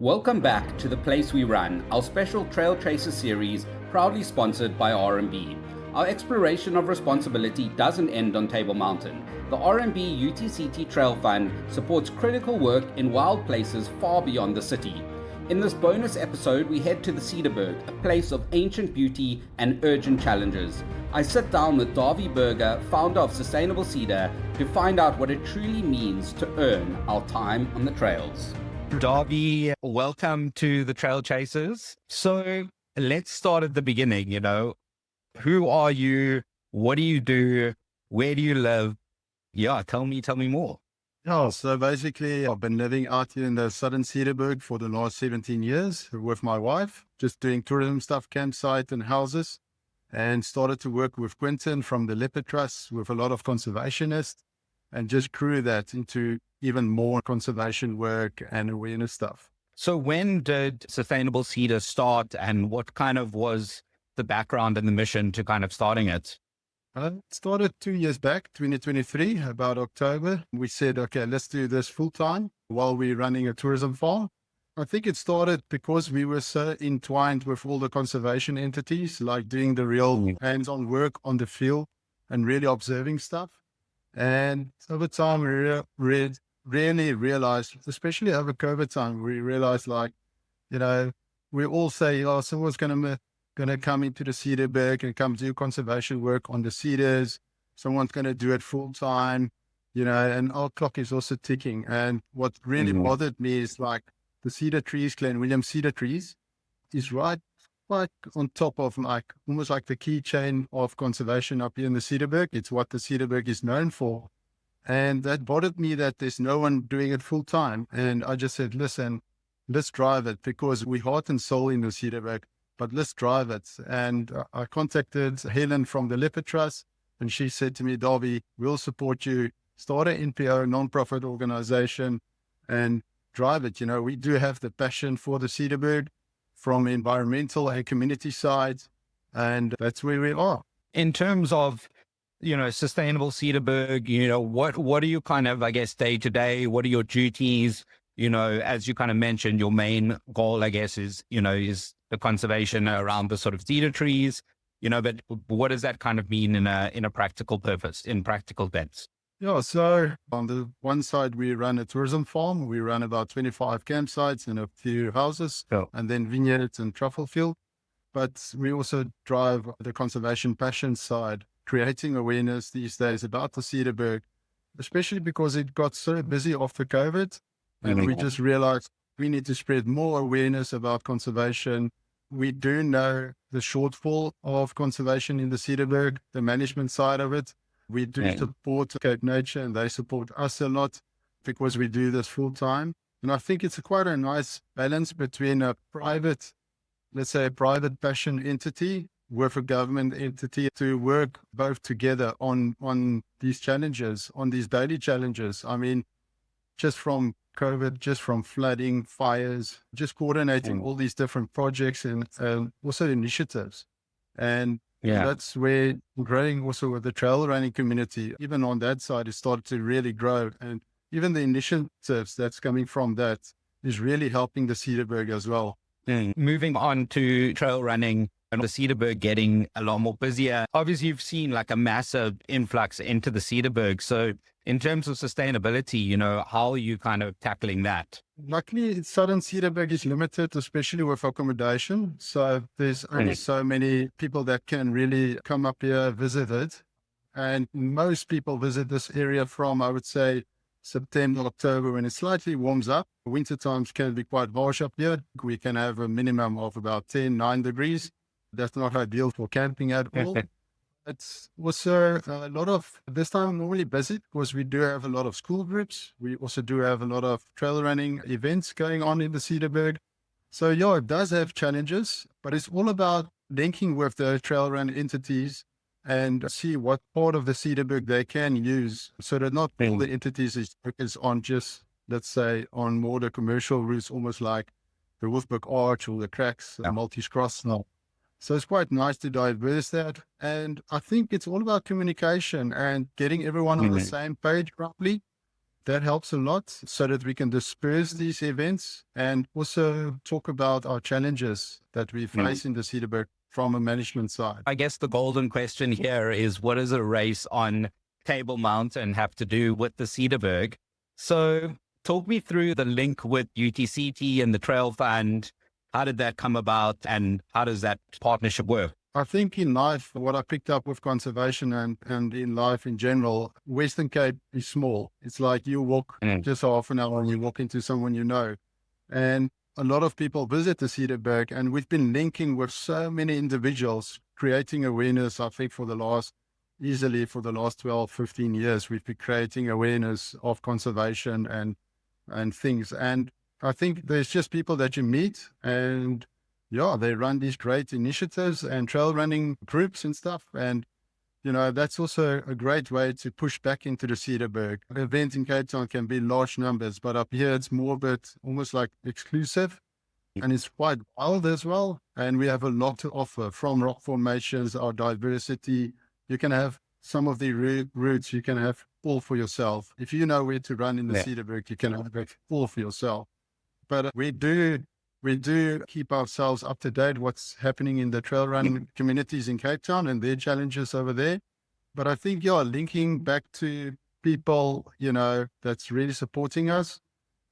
Welcome back to The Place We Run, our special Trail Chaser series, proudly sponsored by RMB. Our exploration of responsibility doesn't end on Table Mountain. The RMB UTCT Trail Fund supports critical work in wild places far beyond the city. In this bonus episode, we head to the Cederberg, a place of ancient beauty and urgent challenges. I sit down with Dawie Burger, founder of Sustainable Ceder, to find out what it truly means to earn our time on the trails. Dawie, welcome to the Trail Chasers. So let's start at the beginning. Who are you? What do you do? Where do you live? Yeah, tell me more. Yeah, so basically I've been living out here in the southern Cederberg for the last 17 years with my wife, just doing tourism stuff, campsite and houses, and started to work with Quentin from the Leopard Trust with a lot of conservationists and just grew that into even more conservation work and awareness stuff. So when did Sustainable Ceder start, and what kind of was the background and the mission to kind of starting it? It started 2 years back, 2023, about October. We said, okay, let's do this full time while we're running a tourism farm. I think it started because we were so entwined with all the conservation entities, like doing the real hands-on work on the field and really observing stuff. And over time, we really realized, especially over COVID time, we realized we all say, oh, someone's going to come into the Cederberg and come do conservation work on the cedars. Someone's going to do it full time, and our clock is also ticking. And what really bothered me is the cedar trees, Clanwilliam Cedar trees, is right on top of almost like the keychain of conservation up here in the Cederberg. It's what the Cederberg is known for. And that bothered me that there's no one doing it full time. And I just said, listen, let's drive it, because we heart and soul in the Cederberg, but let's drive it. And I contacted Helen from the Leopard Trust, and she said to me, Dawie, we'll support you. Start an NPO, non-profit organization, and drive it. We do have the passion for the Cederberg from environmental and community sides, and that's where we are. In terms of, Sustainable Cederberg, what are you kind of, I guess, day to day? What are your duties? As you kind of mentioned, your main goal, I guess, is the conservation around the sort of cedar trees, but what does that kind of mean in a practical purpose, in practical sense? Yeah, so on the one side, we run a tourism farm. We run about 25 campsites and a few houses, and then vineyards and truffle field. But we also drive the conservation passion side, creating awareness these days about the Cederberg, especially because it got so busy after COVID. And we just realized we need to spread more awareness about conservation. We do know the shortfall of conservation in the Cederberg, the management side of it. We do support Cape Nature, and they support us a lot because we do this full time. And I think it's quite a nice balance between a private, let's say a private passion entity with a government entity to work both together on these challenges, on these daily challenges. I mean, just from COVID, just from flooding, fires, just coordinating all these different projects and also initiatives. And that's where growing also with the trail running community, even on that side, it started to really grow. And even the initiatives that's coming from that is really helping the Cederberg as well. Moving on to trail running and the Cederberg getting a lot more busier. Obviously, you've seen a massive influx into the Cederberg. So in terms of sustainability, how are you kind of tackling that? Luckily, southern Cederberg is limited, especially with accommodation. So there's only so many people that can really come up here, visit it. And most people visit this area from, I would say, September, October, when it slightly warms up. Winter times can be quite harsh up here. We can have a minimum of about 9 degrees. That's not ideal for camping at all. It's also a lot of, this time normally busy because we do have a lot of school groups. We also do have a lot of trail running events going on in the Cederberg. So it does have challenges, but it's all about linking with the trail run entities and see what part of the Cederberg they can use, so that not all the entities is focused on just, let's say, on more the commercial routes, almost like the Wolfberg Arch or the Cracks, the Maltese Cross. So it's quite nice to diverse that. And I think it's all about communication and getting everyone on the same page roughly. that helps a lot so that we can disperse these events and also talk about our challenges that we face in the Cederberg from a management side. I guess the golden question here is, what does a race on Table Mountain have to do with the Cederberg? So talk me through the link with UTCT and the Trail Fund. How did that come about and how does that partnership work? I think in life, what I picked up with conservation and in life in general, Western Cape is small. It's like you walk just half an hour and you walk into someone you know. And a lot of people visit the Cederberg, and we've been linking with so many individuals, creating awareness. I think easily for the last 12, 15 years, we've been creating awareness of conservation and things. And I think there's just people that you meet and they run these great initiatives and trail running groups and stuff. And, that's also a great way to push back into the Cederberg. Events in Cape Town can be large numbers, but up here it's more a bit almost like exclusive and it's quite wild as well. And we have a lot to offer from rock formations, our diversity. You can have some of the routes, you can have all for yourself. If you know where to run in the Cederberg, you can have it all for yourself. But we do keep ourselves up to date what's happening in the trail running communities in Cape Town and their challenges over there. But I think, linking back to people, that's really supporting us,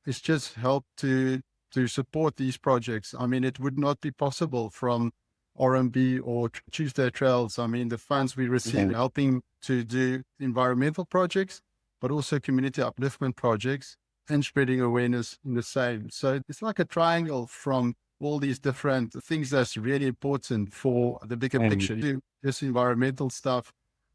it's just helped to support these projects. I mean, it would not be possible from RMB or Tuesday Trails. I mean, the funds we receive helping to do environmental projects, but also community upliftment projects and spreading awareness in the same. So it's like a triangle from all these different things that's really important for the bigger picture. Just environmental stuff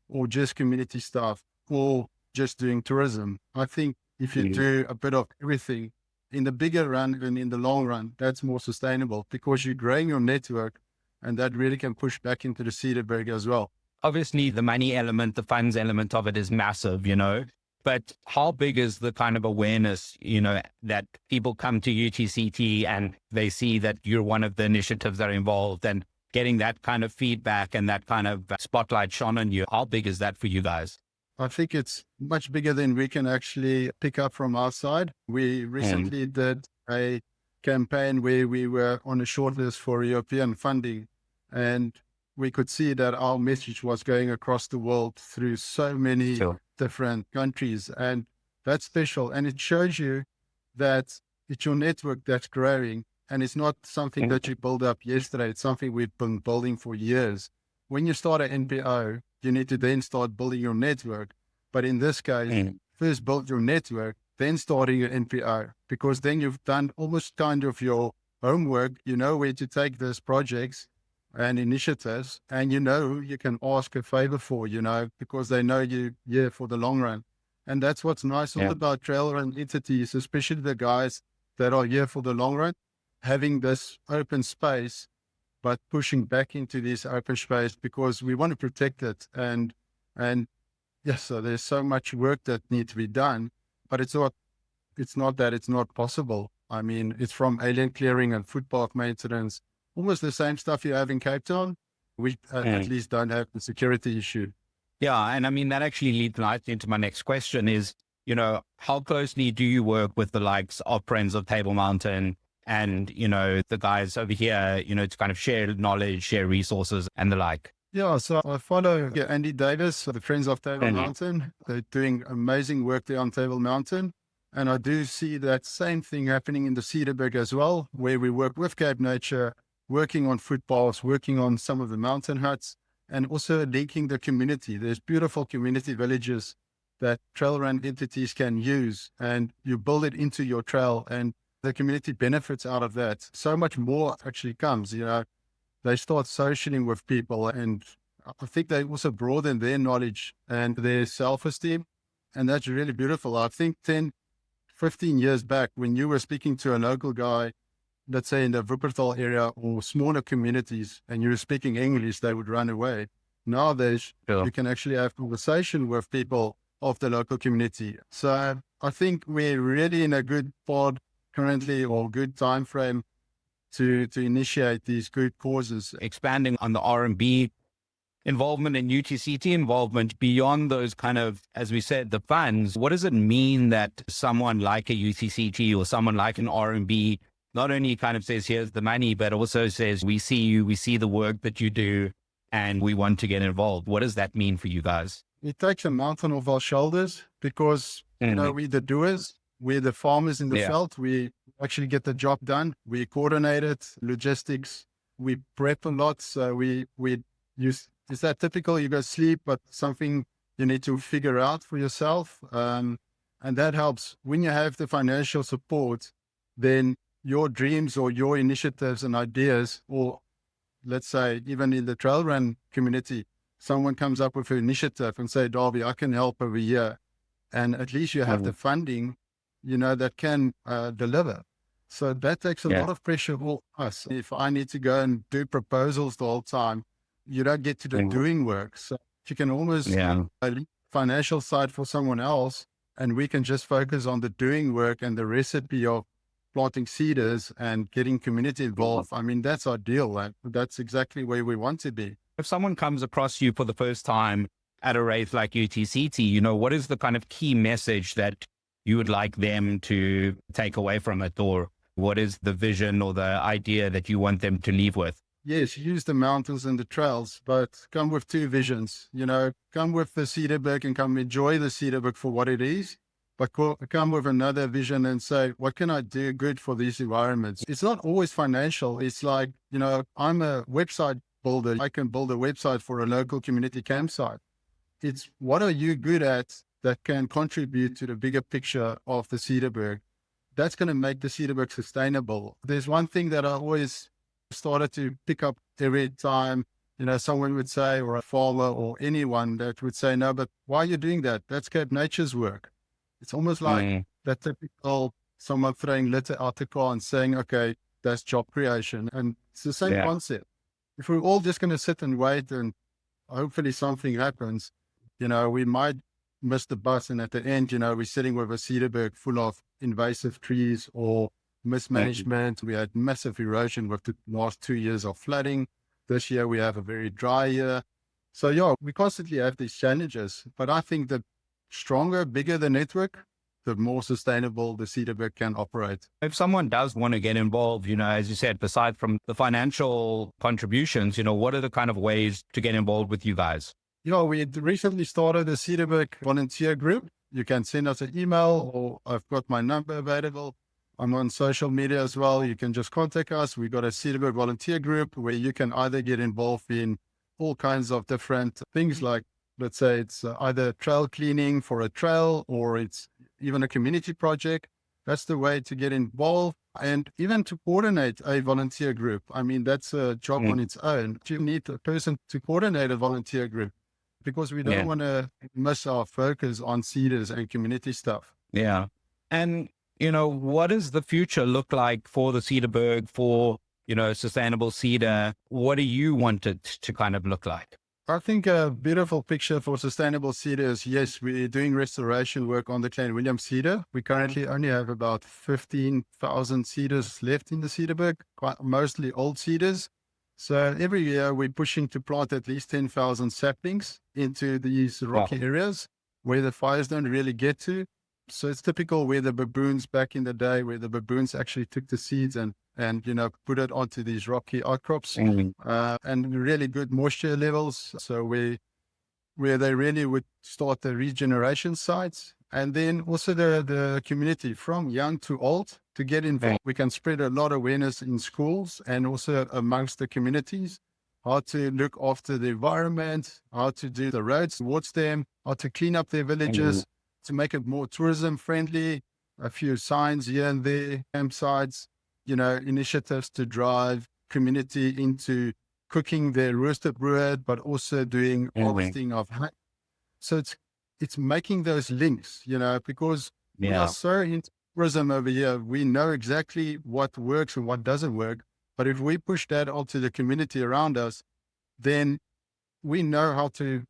or just community stuff or just doing tourism. I think if you do a bit of everything in the bigger run and in the long run, that's more sustainable because you're growing your network and that really can push back into the Cederberg as well. Obviously, the money element, the funds element of it is massive, but how big is the kind of awareness, that people come to UTCT and they see that you're one of the initiatives that are involved and getting that kind of feedback and that kind of spotlight shone on you? How big is that for you guys? I think it's much bigger than we can actually pick up from our side. We recently did a campaign where we were on a shortlist for European funding, and we could see that our message was going across the world through so many different countries. And that's special. And it shows you that it's your network that's growing. And it's not something that you build up yesterday. It's something we've been building for years. When you start an NPO, you need to then start building your network. But in this case, first build your network, then starting your NPO, because then you've done almost kind of your homework. You know where to take those projects and initiatives, and you can ask a favor for, because they know you here for the long run. And that's what's nice all about trail run entities, especially the guys that are here for the long run, having this open space, but pushing back into this open space because we want to protect it. And yes, so there's so much work that needs to be done, but it's not that it's not possible. I mean, it's from alien clearing and footpath maintenance, almost the same stuff you have in Cape Town. We at least don't have the security issue. Yeah. And I mean, that actually leads nicely into my next question is, how closely do you work with the likes of Friends of Table Mountain and, the guys over here, to kind of share knowledge, share resources and the like? Yeah, so I follow Andy Davis, the Friends of Table Mountain. They're doing amazing work there on Table Mountain. And I do see that same thing happening in the Cederberg as well, where we work with Cape Nature, working on footpaths, working on some of the mountain huts, and also linking the community. There's beautiful community villages that trail run entities can use, and you build it into your trail, and the community benefits out of that. So much more actually comes, They start socialing with people, and I think they also broaden their knowledge and their self-esteem, and that's really beautiful. I think 10, 15 years back, when you were speaking to a local guy, let's say in the Wuppertal area or smaller communities, and you were speaking English, they would run away. Nowadays, you can actually have conversation with people of the local community. So I think we're really in a good pod currently, or good time frame to initiate these good causes. Expanding on the RMB involvement in UTCT involvement beyond those kind of, as we said, the funds, what does it mean that someone like a UTCT or someone like an RMB not only kind of says, here's the money, but also says, we see you, we see the work that you do, and we want to get involved? What does that mean for you guys? It takes a mountain off our shoulders because, we're the doers, we're the farmers in the veld. We actually get the job done. We coordinate it, logistics, we prep a lot. So we use, is that typical? You go sleep, but something you need to figure out for yourself. And that helps. When you have the financial support, then your dreams or your initiatives and ideas, or let's say even in the trail run community, someone comes up with an initiative and say, Dawie, I can help over here. And at least you have the funding, that can deliver. So that takes a lot of pressure off us. If I need to go and do proposals the whole time, you don't get to the doing work. So you can almost leave financial side for someone else, and we can just focus on the doing work and the recipe of planting cedars and getting community involved. I mean, that's ideal. That's exactly where we want to be. If someone comes across you for the first time at a race like UTCT, what is the kind of key message that you would like them to take away from it? Or what is the vision or the idea that you want them to leave with? Yes, use the mountains and the trails, but come with two visions. Come with the Cederberg and come enjoy the Cederberg for what it is, but come with another vision and say, what can I do good for these environments? It's not always financial. It's like, I'm a website builder. I can build a website for a local community campsite. It's what are you good at that can contribute to the bigger picture of the Cederberg? That's going to make the Cederberg sustainable. There's one thing that I always started to pick up every time, someone would say, or a farmer or anyone that would say, no, but why are you doing that? That's Cape Nature's work. It's almost like that typical someone throwing litter out the car and saying, okay, that's job creation. And it's the same concept. If we're all just going to sit and wait and hopefully something happens, we might miss the bus. And at the end, we're sitting with a Cederberg full of invasive trees or mismanagement. We had massive erosion with the last 2 years of flooding. This year we have a very dry year. So we constantly have these challenges, but I think the stronger, bigger the network, the more sustainable the Cederberg can operate. If someone does want to get involved, as you said, aside from the financial contributions, what are the kind of ways to get involved with you guys? We recently started a Cederberg volunteer group. You can send us an email, or I've got my number available. I'm on social media as well. You can just contact us. We've got a Cederberg volunteer group where you can either get involved in all kinds of different things, like, let's say it's either trail cleaning for a trail, or it's even a community project. That's the way to get involved, and even to coordinate a volunteer group. I mean, that's a job on its own. You need a person to coordinate a volunteer group, because we don't want to miss our focus on cedars and community stuff. Yeah. And, what does the future look like for the Cederberg, for, Sustainable Ceder? What do you want it to kind of look like? I think a beautiful picture for Sustainable Ceder is, yes, we're doing restoration work on the Clanwilliam Cedar. We currently only have about 15,000 cedars left in the Cederberg, mostly old cedars. So every year we're pushing to plant at least 10,000 saplings into these rocky areas where the fires don't really get to. So it's typical where the baboons back in the day, where the baboons actually took the seeds and put it onto these rocky outcrops, and really good moisture levels. So where they really would start the regeneration sites. And then also the community from young to old to get involved. We can spread a lot of awareness in schools and also amongst the communities, how to look after the environment, how to do the roads towards them, how to clean up their villages, to make it more tourism friendly, a few signs here and there, campsites, initiatives to drive community into cooking their roasted bread, but also doing harvesting of honey. So it's making those links, because we are so into tourism over here. We know exactly what works and what doesn't work. But if we push that onto the community around us, then we know how to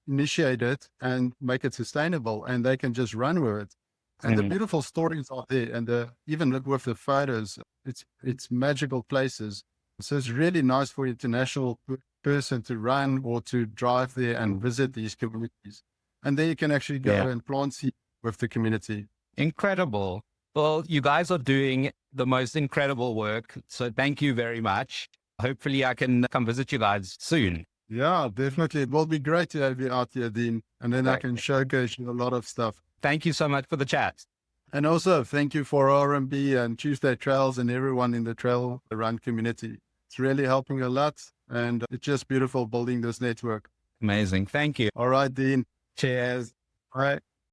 initiate it and make it sustainable, and they can just run with it. And the beautiful stories are there, and even look with the photos, it's magical places. So it's really nice for international person to run or to drive there and visit these communities. And then you can actually go and plant seed with the community. Incredible. Well, you guys are doing the most incredible work. So thank you very much. Hopefully I can come visit you guys soon. Yeah, definitely. It will be great to have you out here, Dean. And then I can showcase you a lot of stuff. Thank you so much for the chat. And also thank you for RMB and Tuesday Trails and everyone in the trail run community. It's really helping a lot. And it's just beautiful building this network. Amazing. Thank you. All right, Dean. Cheers. All right.